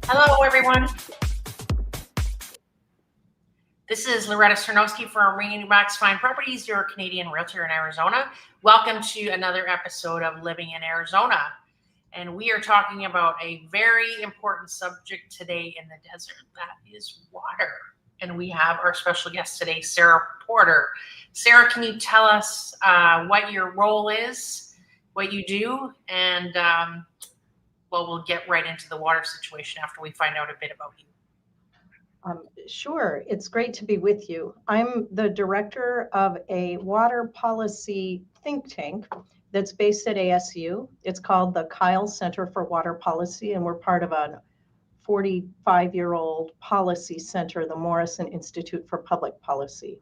Hello, everyone. This is Loretta Sernowski from Max Fine Properties, your Canadian realtor in Arizona. Welcome to another episode of Living in Arizona. And we are talking about a very important subject today in the desert. That is water. And we have our special guest today, Sarah Porter. Sarah, can you tell us what your role is, what you do, and we'll get right into the water situation after we find out a bit about you. Sure. It's great to be with you. I'm the director of a water policy think tank that's based at ASU. It's called the Kyle Center for Water Policy, and we're part of a 45-year-old policy center, the Morrison Institute for Public Policy.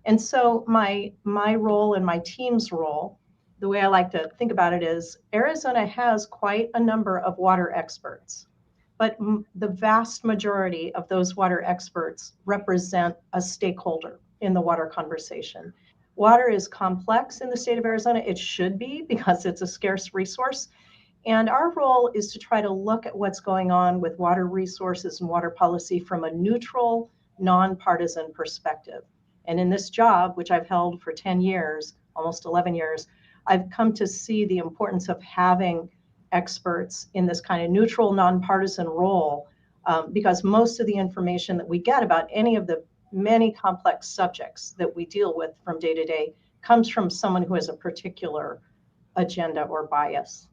And so my role and my team's role, the way I like to think about it is Arizona has quite a number of water experts. But the vast majority of those water experts represent a stakeholder in the water conversation. Water is complex in the state of Arizona. It should be because it's a scarce resource. And our role is to try to look at what's going on with water resources and water policy from a neutral, nonpartisan perspective. And in this job, which I've held for 10 years, almost 11 years, I've come to see the importance of having experts in this kind of neutral, nonpartisan role, because most of the information that we get about any of the many complex subjects that we deal with from day to day comes from someone who has a particular agenda or bias.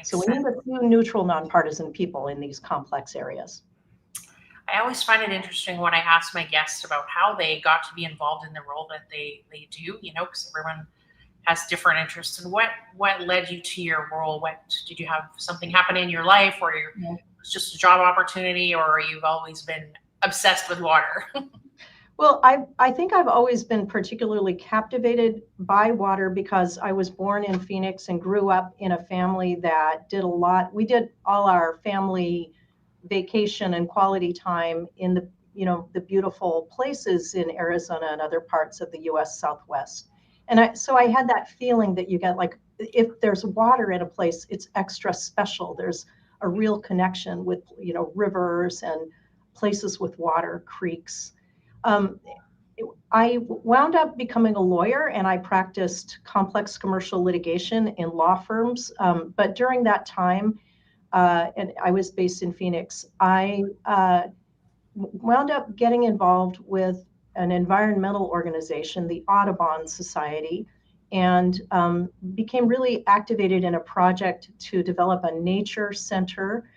So we need a few neutral, nonpartisan people in these complex areas. I always find it interesting when I ask my guests about how they got to be involved in the role that they do, because everyone has different interests. And what led you to your role? What did you have something happen in your life, or it's just a job opportunity, or you've always been obsessed with water? Well, I think I've always been particularly captivated by water because I was born in Phoenix and grew up in a family that did a lot. We did all our family vacation and quality time in the beautiful places in Arizona and other parts of the U.S. Southwest. And so I had that feeling that you get, like, if there's water in a place, it's extra special. There's a real connection with, rivers and places with water, creeks. I wound up becoming a lawyer, and I practiced complex commercial litigation in law firms. But during that time, and I was based in Phoenix, I wound up getting involved with an environmental organization, the Audubon Society, and became really activated in a project to develop a nature center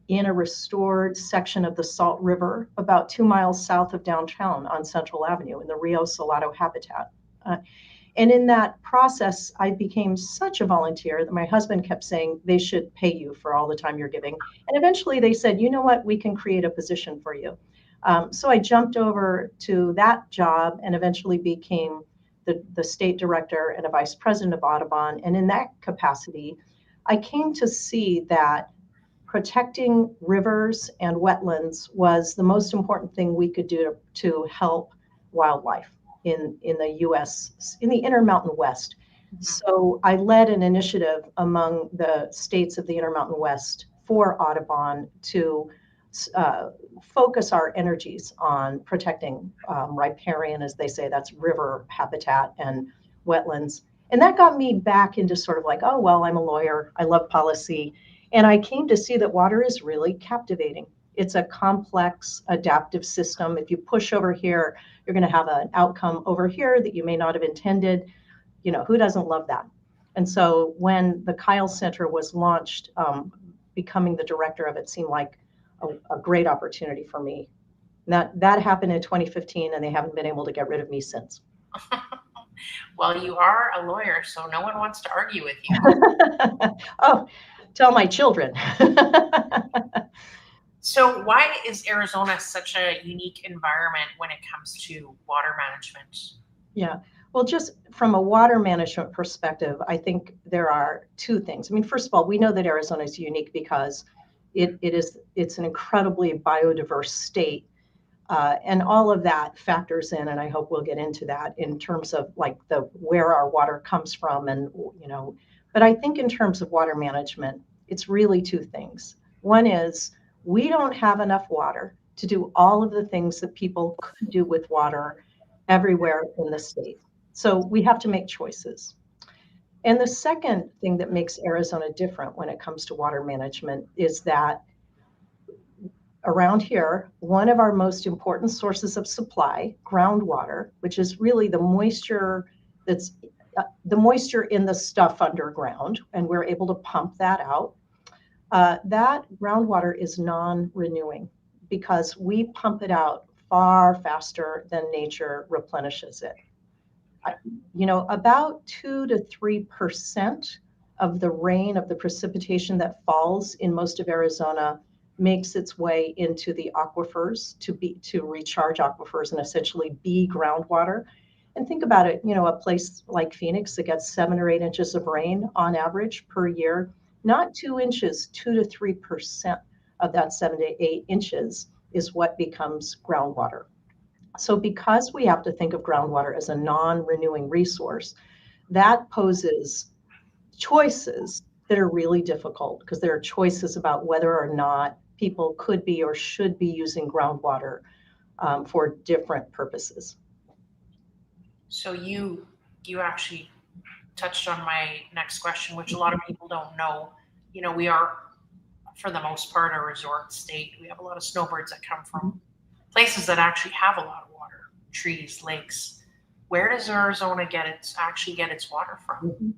in a restored section of the Salt River about 2 miles south of downtown on Central Avenue in the Rio Salado habitat. And in that process, I became such a volunteer that my husband kept saying they should pay you for all the time you're giving. And eventually they said, you know what, we can create a position for you. So I jumped over to that job and eventually became the state director and a vice president of Audubon. And in that capacity, I came to see that protecting rivers and wetlands was the most important thing we could do to help wildlife in the U.S., in the Intermountain West. Mm-hmm. So I led an initiative among the states of the Intermountain West for Audubon to focus our energies on protecting riparian, as they say, that's river habitat and wetlands. And that got me back into sort of like, oh, well, I'm a lawyer, I love policy. And I came to see that water is really captivating. It's a complex adaptive system. If you push over here, you're going to have an outcome over here that you may not have intended. Who doesn't love that? And so when the Kyle Center was launched, becoming the director of it seemed like a great opportunity for me. That happened in 2015, and they haven't been able to get rid of me since. Well, you are a lawyer, so no one wants to argue with you. Oh, tell my children. So why is Arizona such a unique environment when it comes to water management? Yeah. Well, just from a water management perspective, I think there are two things. I mean, first of all, we know that Arizona is unique because it's an incredibly biodiverse state. And all of that factors in, and I hope we'll get into that in terms of like where our water comes from, and but I think in terms of water management, it's really two things. One is We don't have enough water to do all of the things that people could do with water everywhere in the state. So we have to make choices. And the second thing that makes Arizona different when it comes to water management is that around here, one of our most important sources of supply, groundwater, which is really the moisture that's the moisture in the stuff underground, and we're able to pump that out. That groundwater is non-renewing because we pump it out far faster than nature replenishes it. About 2 to 3% of the rain, of the precipitation that falls in most of Arizona makes its way into the aquifers to recharge aquifers and essentially be groundwater. And think about it, a place like Phoenix that gets 7 or 8 inches of rain on average per year, not 2 inches, 2 to 3% of that 7 to 8 inches is what becomes groundwater. So because we have to think of groundwater as a non-renewing resource, that poses choices that are really difficult because there are choices about whether or not people could be or should be using groundwater for different purposes. So you actually touched on my next question, which a lot of people don't know. We are, for the most part, a resort state. We have a lot of snowbirds that come from places that actually have a lot of water, trees, lakes. Where does Arizona get its water from? Mm-hmm.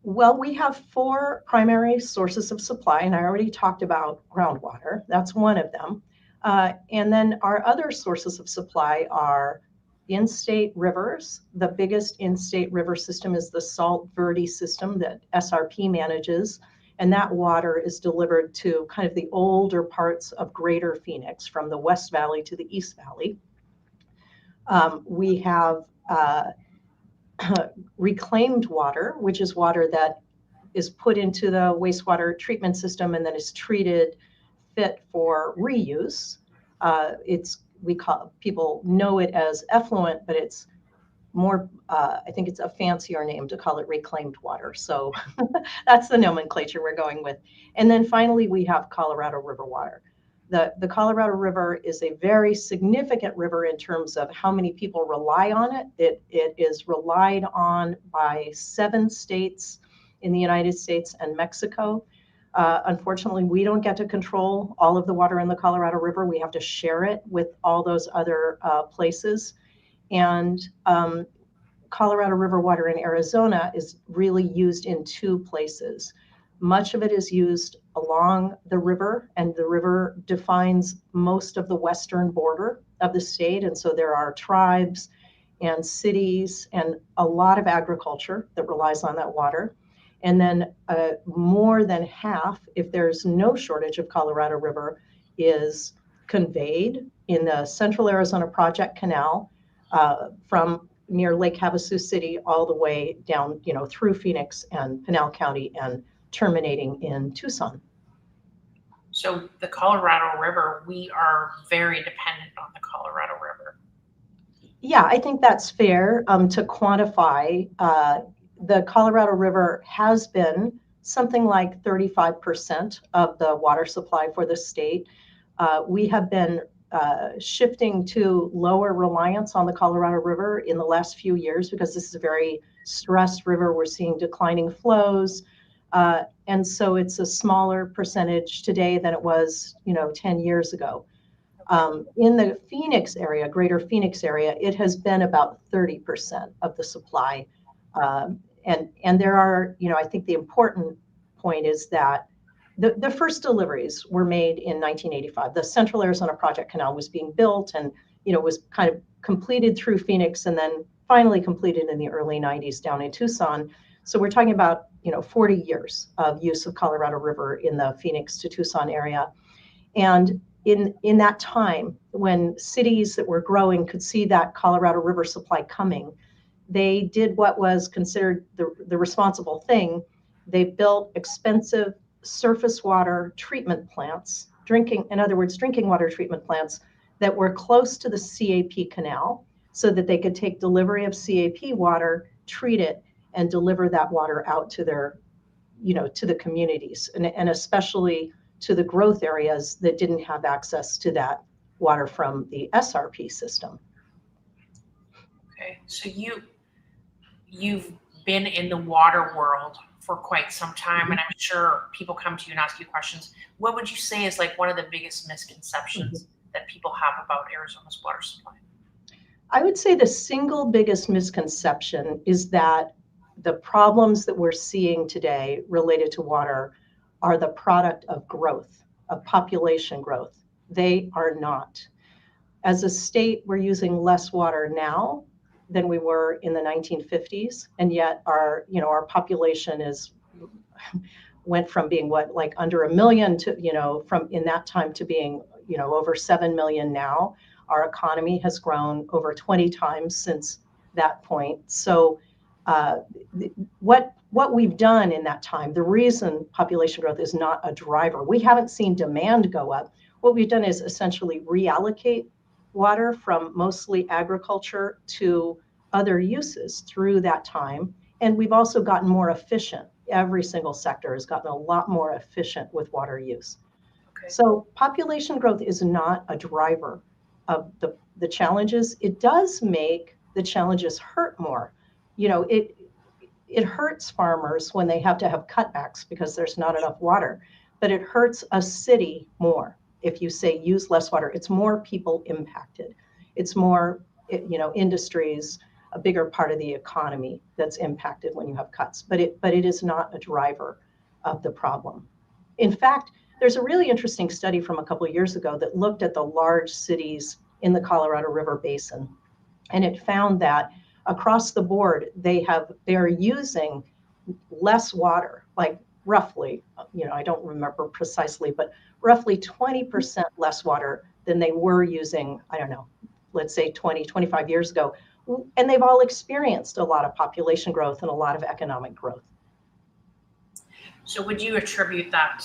Well, we have 4 primary sources of supply, and I already talked about groundwater. That's one of them. And then our other sources of supply are in-state rivers. The biggest in-state river system is the Salt Verde system that SRP manages, and that water is delivered to kind of the older parts of Greater Phoenix, from the West Valley to the East Valley. We have reclaimed water, which is water that is put into the wastewater treatment system and then is treated fit for reuse. People know it as effluent, but it's more, I think it's a fancier name to call it reclaimed water. So that's the nomenclature we're going with. And then finally, we have Colorado River water. The Colorado River is a very significant river in terms of how many people rely on it. It is relied on by 7 states in the United States and Mexico. Unfortunately, we don't get to control all of the water in the Colorado River. We have to share it with all those other places. And Colorado River water in Arizona is really used in 2 places. Much of it is used along the river, and the river defines most of the western border of the state. And so there are tribes and cities and a lot of agriculture that relies on that water. And then more than half, if there's no shortage of Colorado River, is conveyed in the Central Arizona Project Canal from near Lake Havasu City all the way down, through Phoenix and Pinal County and terminating in Tucson. So the Colorado River, we are very dependent on the Colorado River. Yeah, I think that's fair to quantify. The Colorado River has been something like 35% of the water supply for the state. We have been shifting to lower reliance on the Colorado River in the last few years because this is a very stressed river. We're seeing declining flows. And so it's a smaller percentage today than it was, 10 years ago. In the Phoenix area, Greater Phoenix area, it has been about 30% of the supply. And there are, I think the important point is that the first deliveries were made in 1985. The Central Arizona Project Canal was being built and, was kind of completed through Phoenix and then finally completed in the early 90s down in Tucson. So we're talking about, 40 years of use of Colorado River in the Phoenix to Tucson area. And in that time, when cities that were growing could see that Colorado River supply coming, they did what was considered the responsible thing. They built expensive surface water treatment plants, drinking water treatment plants that were close to the CAP canal so that they could take delivery of CAP water, treat it, and deliver that water out to their, to the communities, and especially to the growth areas that didn't have access to that water from the SRP system. Okay, so you've been in the water world for quite some time, and I'm sure people come to you and ask you questions. What would you say is like one of the biggest misconceptions that people have about Arizona's water supply? I would say the single biggest misconception is that the problems that we're seeing today related to water are the product of growth, of population growth. They are not. As a state, we're using less water now than we were in the 1950s, and yet our population went from being like under 1 million to, from in that time to being, over 7 million now. Our economy has grown over 20 times since that point. So what we've done in that time, the reason population growth is not a driver, we haven't seen demand go up. What we've done is essentially reallocate water from mostly agriculture to other uses through that time. And we've also gotten more efficient. Every single sector has gotten a lot more efficient with water use. Okay. So population growth is not a driver of the challenges. It does make the challenges hurt more. It hurts farmers when they have to have cutbacks because there's not enough water, but it hurts a city more. If you say use less water, it's more people impacted. It's more, industries, a bigger part of the economy that's impacted when you have cuts, but it is not a driver of the problem. In fact, there's a really interesting study from a couple of years ago that looked at the large cities in the Colorado River Basin, and it found that across the board, they're using less water, like roughly, I don't remember precisely, but roughly 20% less water than they were using, I don't know, let's say 20, 25 years ago. And they've all experienced a lot of population growth and a lot of economic growth. So would you attribute that,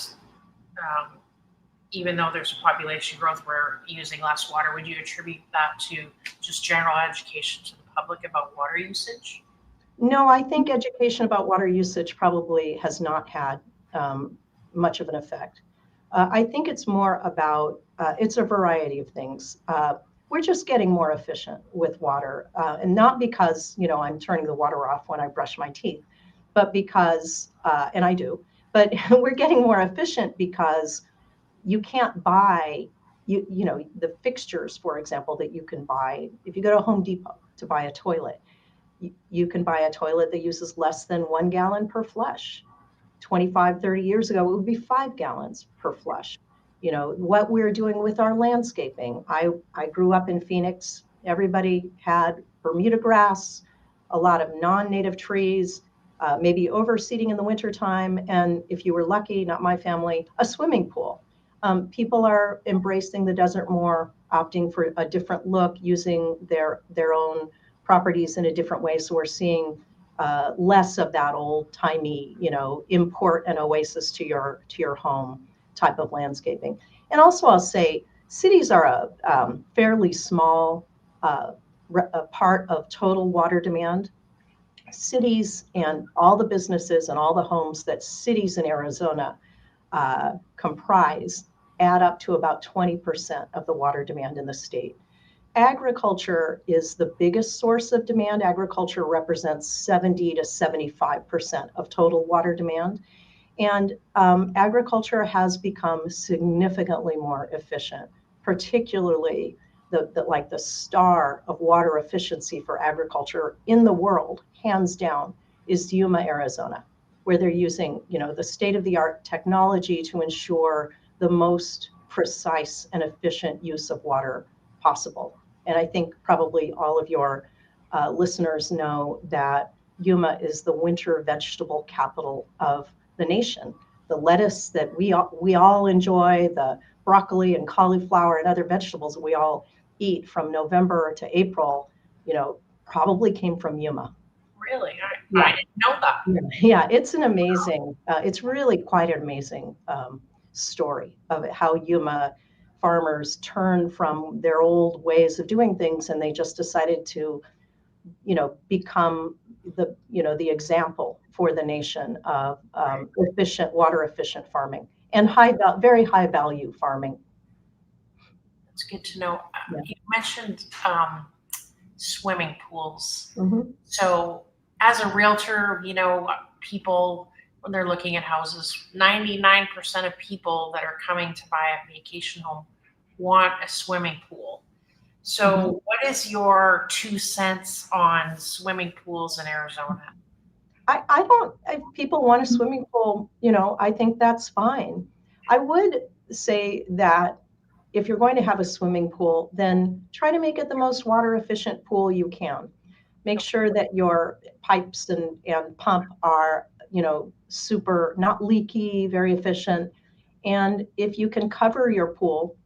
even though there's a population growth, we're using less water, would you attribute that to just general education to the public about water usage? No, I think education about water usage probably has not had much of an effect. I think it's more about, it's a variety of things. We're just getting more efficient with water, and not because, I'm turning the water off when I brush my teeth, but because, and I do, but we're getting more efficient because you can't buy, the fixtures, for example, that you can buy. If you go to Home Depot to buy a toilet, you can buy a toilet that uses less than 1 gallon per flush. 25, 30 years ago, it would be 5 gallons per flush. What we're doing with our landscaping. I grew up in Phoenix. Everybody had Bermuda grass, a lot of non-native trees, maybe overseeding in the wintertime. And if you were lucky, not my family, a swimming pool. People are embracing the desert more, opting for a different look, using their own properties in a different way. So we're seeing less of that old-timey, import an oasis to your home type of landscaping. And also I'll say cities are a fairly small part of total water demand. Cities and all the businesses and all the homes that cities in Arizona comprise add up to about 20% of the water demand in the state. Agriculture is the biggest source of demand. Agriculture represents 70 to 75% of total water demand. And agriculture has become significantly more efficient, particularly the star of water efficiency for agriculture in the world, hands down, is Yuma, Arizona, where they're using, the state-of-the-art technology to ensure the most precise and efficient use of water possible. And I think probably all of your listeners know that Yuma is the winter vegetable capital of the nation. The lettuce that we all enjoy, the broccoli and cauliflower and other vegetables that we all eat from November to April, probably came from Yuma. Really? I didn't know that. Yeah, it's an amazing, it's really quite an amazing story of how Yuma farmers turned from their old ways of doing things, and they just decided to, become the example for the nation of water efficient farming. and very high value farming. It's good to know. Yeah. You mentioned swimming pools. Mm-hmm. So as a realtor, people, when they're looking at houses, 99% of people that are coming to buy a vacation home want a swimming pool. So what is your 2 cents on swimming pools in Arizona? I don't, if people want a swimming pool, I think that's fine. I would say that if you're going to have a swimming pool, then try to make it the most water efficient pool you can. Make sure that your pipes and pump are, super not leaky, very efficient. And if you can cover your pool,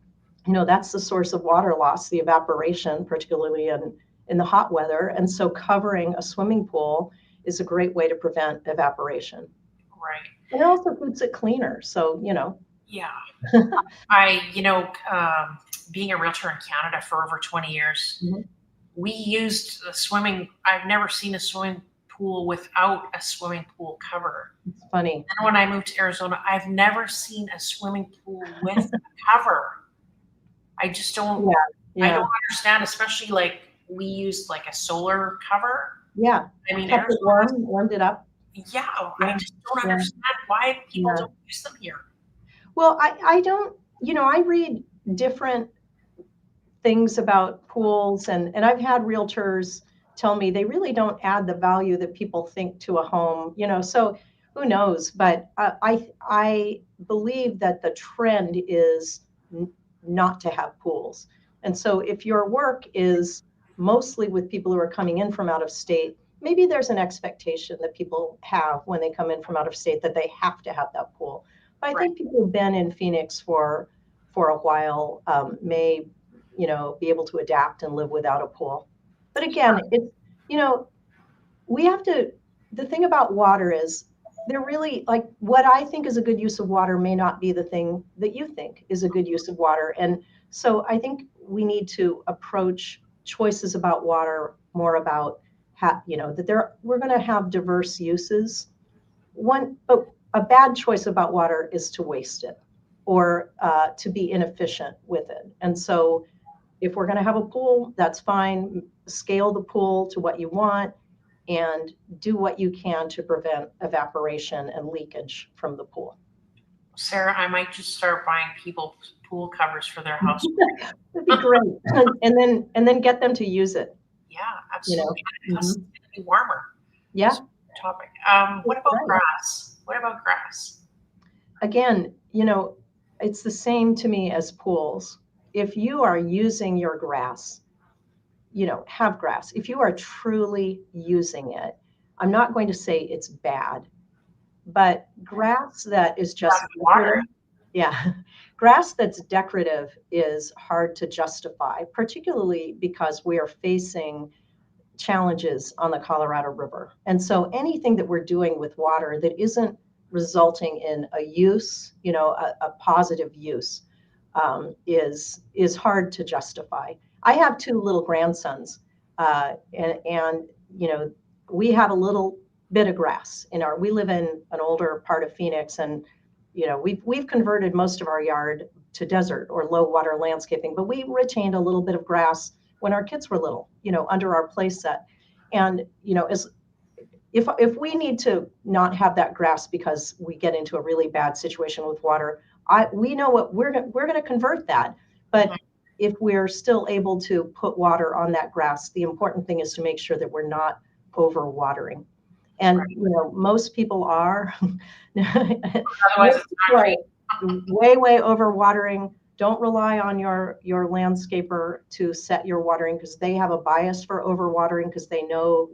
that's the source of water loss, the evaporation, particularly in the hot weather. And so covering a swimming pool is a great way to prevent evaporation. Right. And it also keeps it cleaner. So, Yeah. Being a realtor in Canada for over 20 years, we used I've never seen a swimming pool without a swimming pool cover. It's funny. And when I moved to Arizona, I've never seen a swimming pool with a cover. I just don't, I don't understand, especially like we used like a solar cover. Yeah. I mean, kept it warmed it up. Yeah. I just don't understand why people don't use them here. Well, I don't, I read different things about pools and I've had realtors tell me they really don't add the value that people think to a home, so who knows? But I believe that the trend is not to have pools. And so if your work is mostly with people who are coming in from out of state, maybe there's an expectation that people have when they come in from out of state that they have to have that pool. But I think people who've been in Phoenix for a while may, be able to adapt and live without a pool. But again, it's, we have to, the thing about water is they're really like what I think is a good use of water may not be the thing that you think is a good use of water. And so I think we need to approach choices about water more about, that we're going to have diverse uses. But a bad choice about water is to waste it or to be inefficient with it. And so if we're going to have a pool, that's fine. Scale the pool to what you want and do what you can to prevent evaporation and leakage from the pool. Sarah, I might just start buying people pool covers for their house. That'd be great. and then get them to use it. Yeah, absolutely. It's going to be warmer. Yeah. Topic. What about grass? What about grass? Again, it's the same to me as pools. If you are using your grass, have grass. If you are truly using it, I'm not going to say it's bad, but grass that is just water. Yeah. Grass that's decorative is hard to justify, particularly because we are facing challenges on the Colorado River. And so anything that we're doing with water that isn't resulting in a use, a positive use, is hard to justify. I have 2 little grandsons, and we have a little bit of grass we live in an older part of Phoenix, and we've converted most of our yard to desert or low water landscaping, but we retained a little bit of grass when our kids were little, under our play set. And if we need to not have that grass because we get into a really bad situation with water, we know what we're going to convert that. But if we're still able to put water on that grass, the important thing is to make sure that we're not over-watering. And most people are. Otherwise, it's not way over-watering. Don't rely on your landscaper to set your watering because they have a bias for over-watering because they know,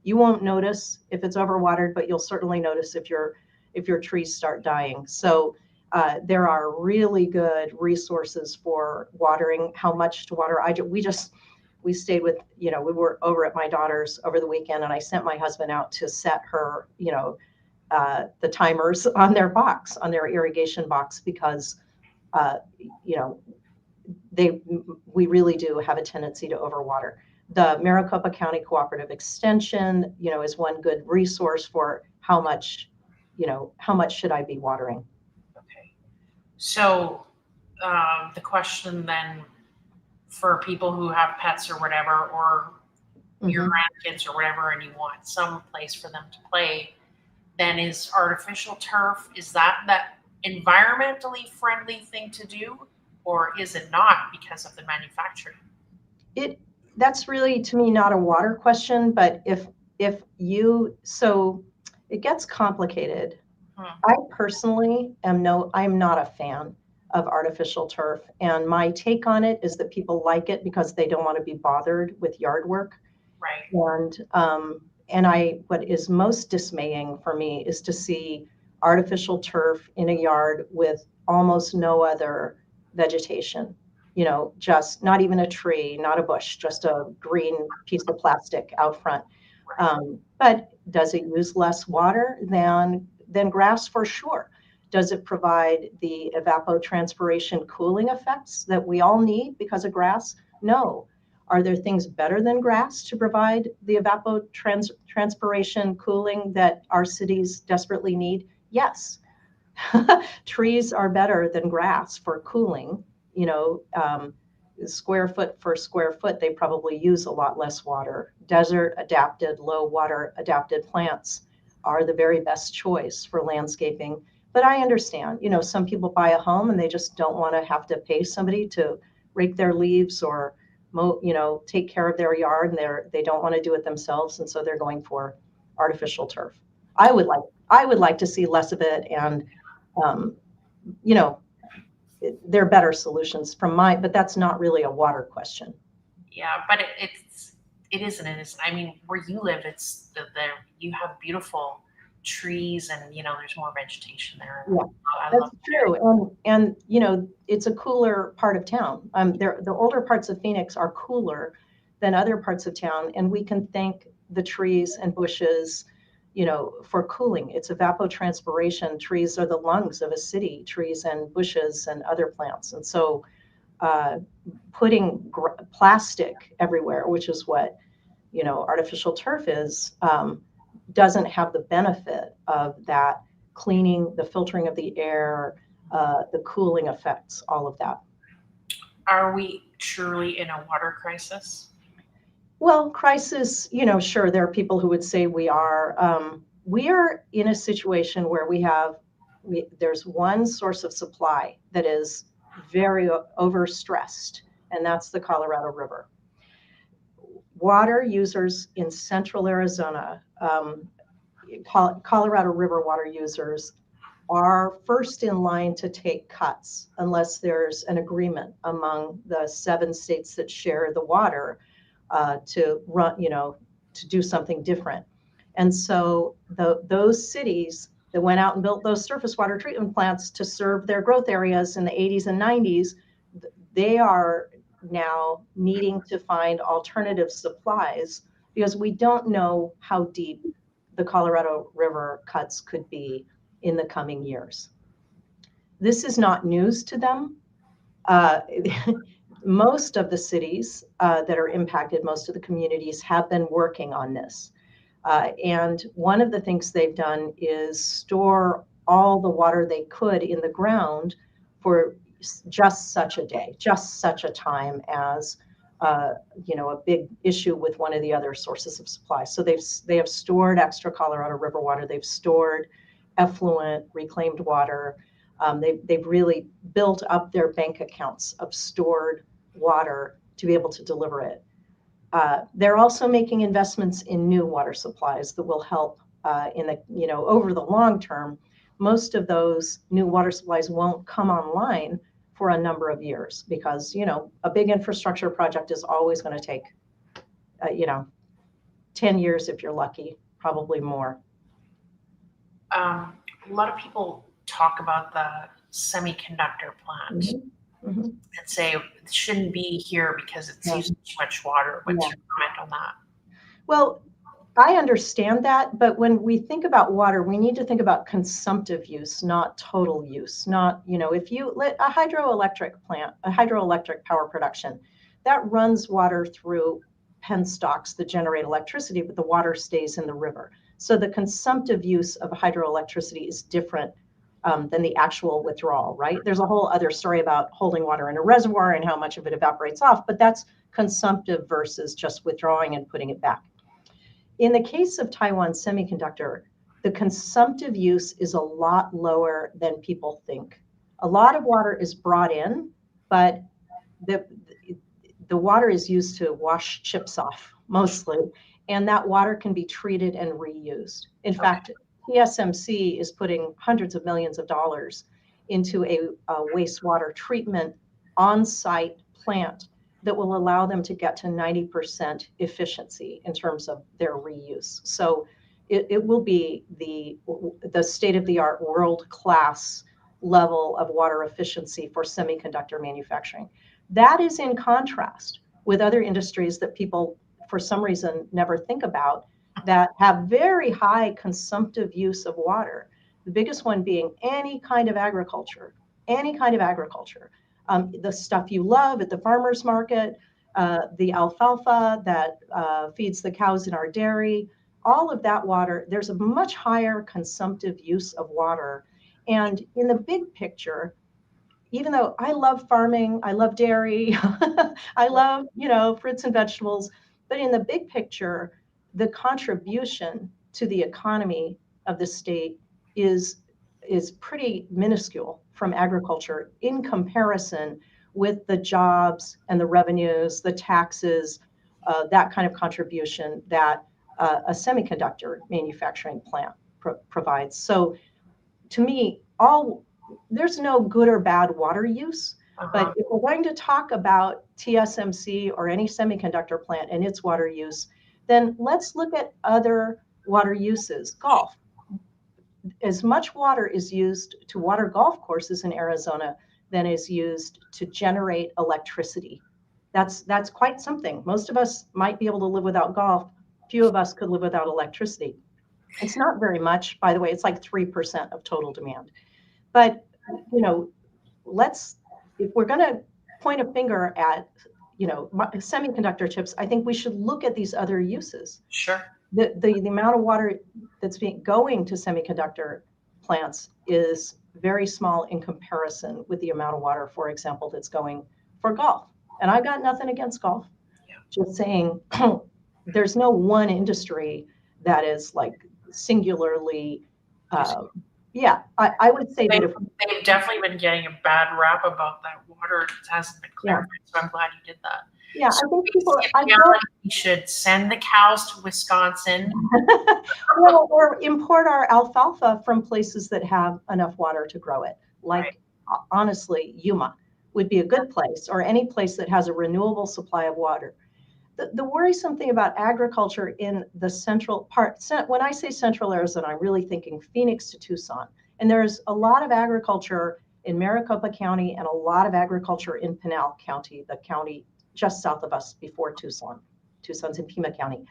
you won't notice if it's overwatered, but you'll certainly notice if your trees start dying. So there are really good resources for watering, how much to water. We stayed with, we were over at my daughter's over the weekend, and I sent my husband out to set her, the timers on their box, on their irrigation box, because, we really do have a tendency to overwater. The Maricopa County Cooperative Extension, is one good resource for how much should I be watering. Okay. So the question then for people who have pets or whatever, or your grandkids or whatever, and you want some place for them to play, then is artificial turf, is that environmentally friendly thing to do, or is it not because of the manufacturing? That's really, to me, not a water question, but if you, so it gets complicated. I personally I'm not a fan of artificial turf, and my take on it is that people like it because they don't want to be bothered with yard work. Right. And what is most dismaying for me is to see artificial turf in a yard with almost no other vegetation. Just not even a tree, not a bush, just a green piece of plastic out front. But does it use less water than grass? For sure. Does it provide the evapotranspiration cooling effects that we all need because of grass? No. Are there things better than grass to provide the evapotranspiration cooling that our cities desperately need? Yes. Trees are better than grass for cooling. Square foot for square foot, they probably use a lot less water. Desert adapted, low water adapted plants are the very best choice for landscaping. But I understand, some people buy a home and they just don't want to have to pay somebody to rake their leaves or take care of their yard, and they don't want to do it themselves, and so they're going for artificial turf. I would like to see less of it, and you know, there are better solutions but that's not really a water question. Yeah, but it isn't. It is. I mean, where you live, it's you have beautiful trees, and there's more vegetation there. Yeah, that's true. And it's a cooler part of town. The older parts of Phoenix are cooler than other parts of town, and we can thank the trees and bushes, for cooling. It's evapotranspiration. Trees are the lungs of a city, trees and bushes and other plants. And so putting plastic everywhere, which is what, artificial turf is, doesn't have the benefit of that cleaning, the filtering of the air, the cooling effects, all of that. Are we truly in a water crisis? Well, crisis, sure, there are people who would say we are. We are in a situation where there's one source of supply that is very overstressed, and that's the Colorado River. Water users in central Arizona, Colorado River water users, are first in line to take cuts unless there's an agreement among the 7 states that share the water to run, to do something different. And so those cities that went out and built those surface water treatment plants to serve their growth areas in the 80s and 90s, they are now needing to find alternative supplies because we don't know how deep the Colorado River cuts could be in the coming years. This is not news to them. Most of the cities that are impacted, most of the communities have been working on this. And one of the things they've done is store all the water they could in the ground for just such a day, just such a time as a big issue with one of the other sources of supply. So they have stored extra Colorado River water. They've stored effluent, reclaimed water. They've really built up their bank accounts of stored water to be able to deliver it. They're also making investments in new water supplies that will help over the long term. Most of those new water supplies won't come online for a number of years because, a big infrastructure project is always going to take, 10 years if you're lucky, probably more. A lot of people talk about the semiconductor plant and say it shouldn't be here because it's using too much water. What's your comment on that? Well, I understand that, but when we think about water, we need to think about consumptive use, not total use. Not, if you let a hydroelectric plant, a hydroelectric power production, that runs water through penstocks that generate electricity, but the water stays in the river. So the consumptive use of hydroelectricity is different than the actual withdrawal, right? There's a whole other story about holding water in a reservoir and how much of it evaporates off, but that's consumptive versus just withdrawing and putting it back. In the case of Taiwan Semiconductor, the consumptive use is a lot lower than people think. A lot of water is brought in, but the water is used to wash chips off mostly, and that water can be treated and reused. In fact, TSMC is putting hundreds of millions of dollars into a wastewater treatment on-site plant that will allow them to get to 90% efficiency in terms of their reuse. So it will be the state-of-the-art, world-class level of water efficiency for semiconductor manufacturing. That is in contrast with other industries that people, for some reason, never think about, that have very high consumptive use of water. The biggest one being any kind of agriculture, the stuff you love at the farmer's market, the alfalfa that feeds the cows in our dairy, all of that water, there's a much higher consumptive use of water. And in the big picture, even though I love farming, I love dairy, I love, fruits and vegetables, but in the big picture, the contribution to the economy of the state is pretty minuscule from agriculture in comparison with the jobs and the revenues, the taxes, that kind of contribution that a semiconductor manufacturing plant provides. So to me, there's no good or bad water use, but if we're going to talk about TSMC or any semiconductor plant and its water use, then let's look at other water uses. Golf. As much water is used to water golf courses in Arizona than is used to generate electricity. That's quite something. Most of us might be able to live without golf. Few of us could live without electricity. It's not very much, by the way. It's like 3% of total demand. But, if we're going to point a finger at, semiconductor chips, I think we should look at these other uses. Sure. The amount of water that's going to semiconductor plants is very small in comparison with the amount of water, for example, that's going for golf. And I've got nothing against golf. Yeah. Just saying, there's no one industry that is like singularly. I would say they've definitely been getting a bad rap about that water. It hasn't been clarified, so I'm glad you did that. Yeah, so I think we should send the cows to Wisconsin. Well, or import our alfalfa from places that have enough water to grow it. Like, honestly, Yuma would be a good place, or any place that has a renewable supply of water. The worrisome thing about agriculture in the central part, when I say central Arizona, I'm really thinking Phoenix to Tucson. And there's a lot of agriculture in Maricopa County and a lot of agriculture in Pinal County, the county just south of us before Tucson. Tucson's in Pima County.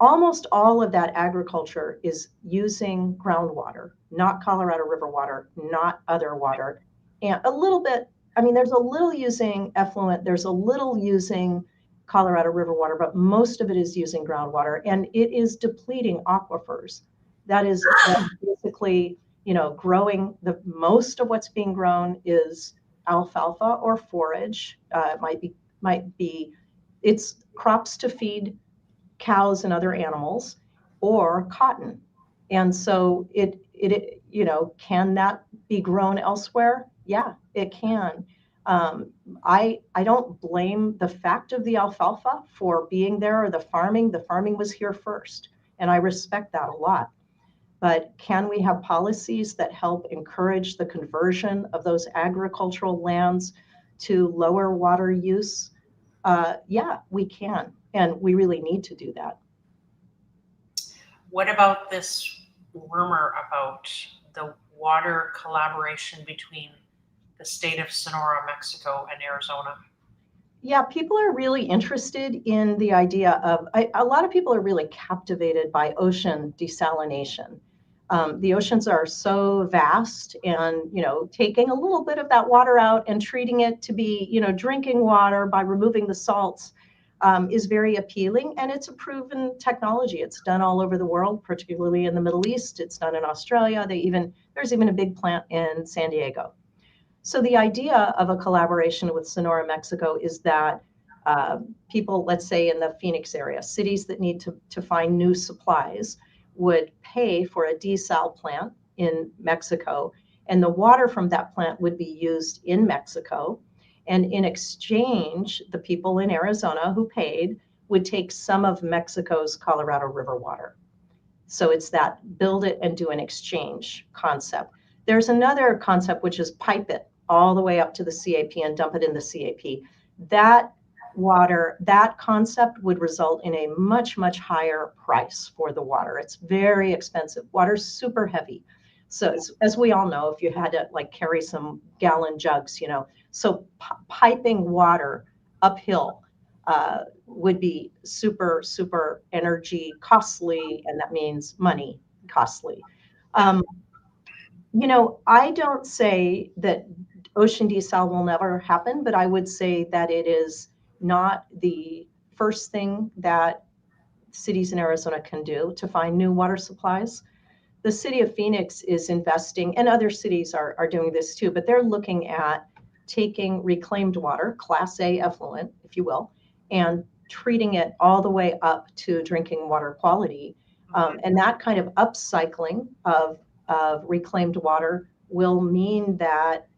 Almost all of that agriculture is using groundwater, not Colorado River water, not other water. And a little bit, there's a little using effluent, there's a little using Colorado River water, but most of it is using groundwater, and it is depleting aquifers. That is basically, growing. The most of what's being grown is alfalfa or forage. It might be it's crops to feed cows and other animals, or cotton. And so it can that be grown elsewhere? Yeah, it can. I don't blame the fact of the alfalfa for being there, or the farming. The farming was here first, and I respect that a lot. But can we have policies that help encourage the conversion of those agricultural lands to lower water use? Yeah, we can, and we really need to do that. What about this rumor about the water collaboration between the state of Sonora, Mexico, and Arizona? Yeah, people are really interested in the idea of, a lot of people are really captivated by ocean desalination. The oceans are so vast, and, taking a little bit of that water out and treating it to be, drinking water by removing the salts is very appealing, and it's a proven technology. It's done all over the world, particularly in the Middle East. It's done in Australia. They There's even a big plant in San Diego. So the idea of a collaboration with Sonora, Mexico is that people, let's say in the Phoenix area, cities that need to find new supplies would pay for a desal plant in Mexico, and the water from that plant would be used in Mexico. And in exchange, the people in Arizona who paid would take some of Mexico's Colorado River water. So it's that build it and do an exchange concept. There's another concept, which is pipe it all the way up to the CAP and dump it in the CAP. That water, that concept would result in a much, much higher price for the water. It's very expensive. Water's super heavy. So as we all know, if you had to like carry some gallon jugs, so piping water uphill would be super, super energy costly, and that means money costly. I don't say that ocean desal will never happen, but I would say that it is not the first thing that cities in Arizona can do to find new water supplies. The city of Phoenix is investing, and other cities are doing this too, but they're looking at taking reclaimed water, Class A effluent, if you will, and treating it all the way up to drinking water quality. And that kind of upcycling of reclaimed water will mean that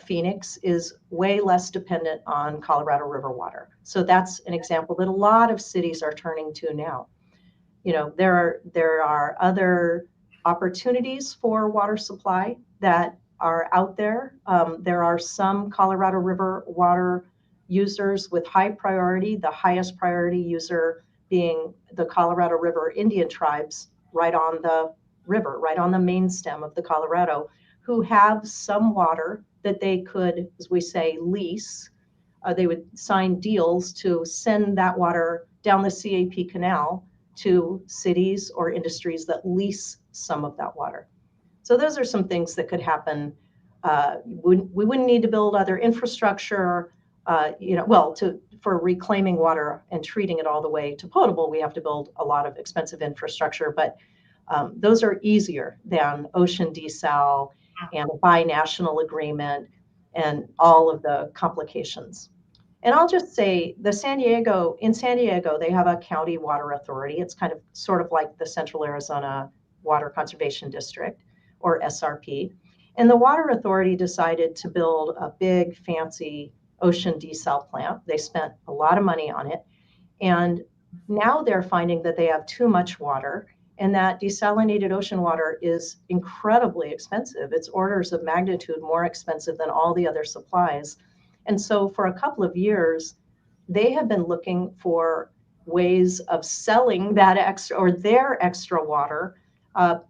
Phoenix is way less dependent on Colorado River water. So that's an example that a lot of cities are turning to now. There are other opportunities for water supply that are out there. There are some Colorado River water users with high priority, the highest priority user being the Colorado River Indian tribes right on the river, right on the main stem of the Colorado, who have some water that they could, as we say, lease. They would sign deals to send that water down the CAP canal to cities or industries that lease some of that water. So those are some things that could happen. We wouldn't need to build other infrastructure, for reclaiming water and treating it all the way to potable. We have to build a lot of expensive infrastructure, but those are easier than ocean desal and a binational agreement and all of the complications. And I'll just say in San Diego, they have a county water authority. It's kind of sort of like the Central Arizona Water Conservation District, or SRP. And the water authority decided to build a big, fancy ocean desal plant. They spent a lot of money on it. And now they're finding that they have too much water, and that desalinated ocean water is incredibly expensive. It's orders of magnitude more expensive than all the other supplies. And so for a couple of years, they have been looking for ways of selling that extra or their extra water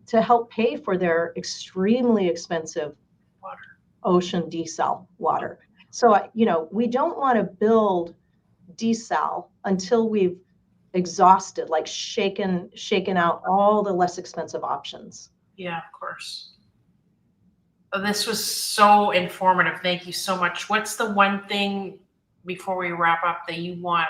to help pay for their extremely expensive ocean desal water. So, we don't want to build desal until we've exhausted, like shaken out all the less expensive options. Yeah, of course. This was so informative. Thank you so much. What's the one thing before we wrap up that you want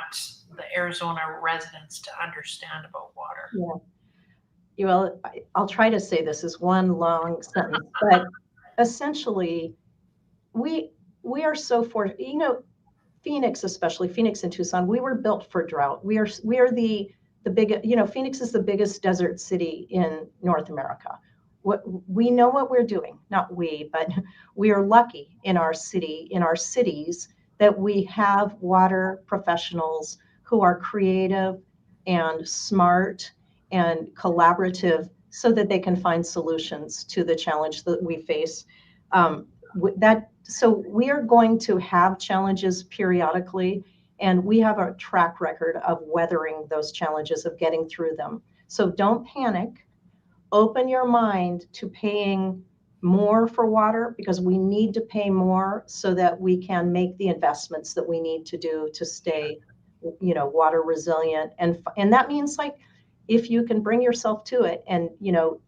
the Arizona residents to understand about water? Yeah. Well, I'll try to say this as one long sentence, but essentially, we are so fortunate. Phoenix, especially Phoenix and Tucson, we were built for drought. We are the big, Phoenix is the biggest desert city in North America. We know what we're doing, not we, but we are lucky in our cities that we have water professionals who are creative and smart and collaborative so that they can find solutions to the challenge that we face. So we are going to have challenges periodically, and we have a track record of weathering those challenges, of getting through them. So don't panic. Open your mind to paying more for water, because we need to pay more so that we can make the investments that we need to do to stay, water resilient. And that means, like, if you can bring yourself to it, and,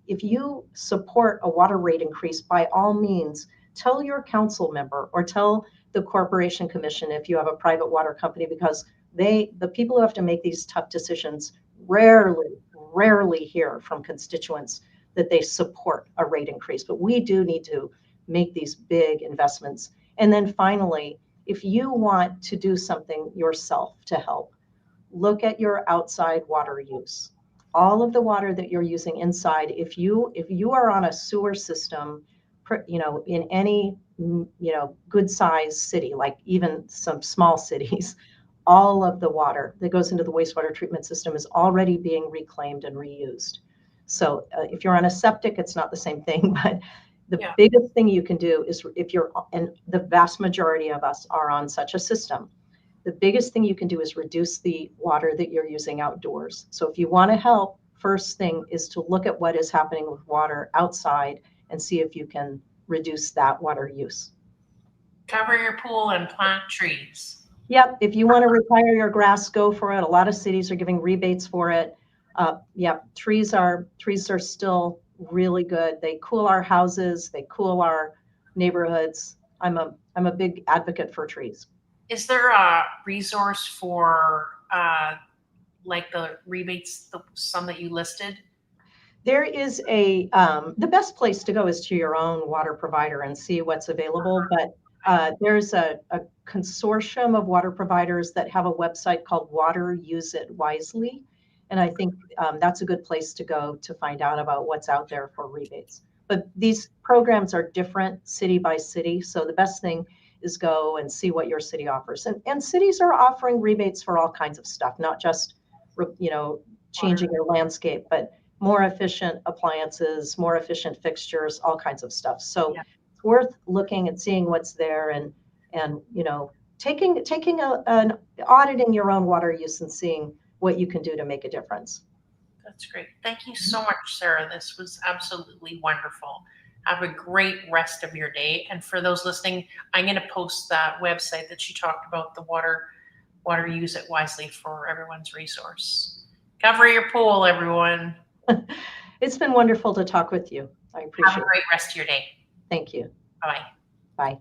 if you support a water rate increase, by all means, tell your council member or tell the corporation commission if you have a private water company, because the people who have to make these tough decisions rarely hear from constituents that they support a rate increase. But we do need to make these big investments. And then finally, if you want to do something yourself to help, look at your outside water use. All of the water that you're using inside, if you are on a sewer system, in any, good sized city, like even some small cities, all of the water that goes into the wastewater treatment system is already being reclaimed and reused. So if you're on a septic, it's not the same thing, but the biggest thing you can do is, and the vast majority of us are on such a system, the biggest thing you can do is reduce the water that you're using outdoors. So if you want to help, first thing is to look at what is happening with water outside and see if you can reduce that water use. Cover your pool and plant trees. Yep. If you want to retire your grass, go for it. A lot of cities are giving rebates for it. Trees are still really good. They cool our houses. They cool our neighborhoods. I'm a big advocate for trees. Is there a resource for like the rebates, some that you listed? There is the best place to go is to your own water provider and see what's available. But there's a consortium of water providers that have a website called Water Use It Wisely. And I think that's a good place to go to find out about what's out there for rebates. But these programs are different city by city. So the best thing is go and see what your city offers. And cities are offering rebates for all kinds of stuff, not just, changing your landscape, but more efficient appliances, more efficient fixtures, all kinds of stuff. So it's worth looking and seeing what's there and taking an auditing your own water use and seeing what you can do to make a difference. That's great. Thank you so much, Sarah. This was absolutely wonderful. Have a great rest of your day. And for those listening, I'm going to post that website that you talked about, the Water Use It Wisely, for everyone's resource. Cover your pool, everyone. It's been wonderful to talk with you. I appreciate it. Have a great rest of your day. Thank you. Bye-bye. Bye.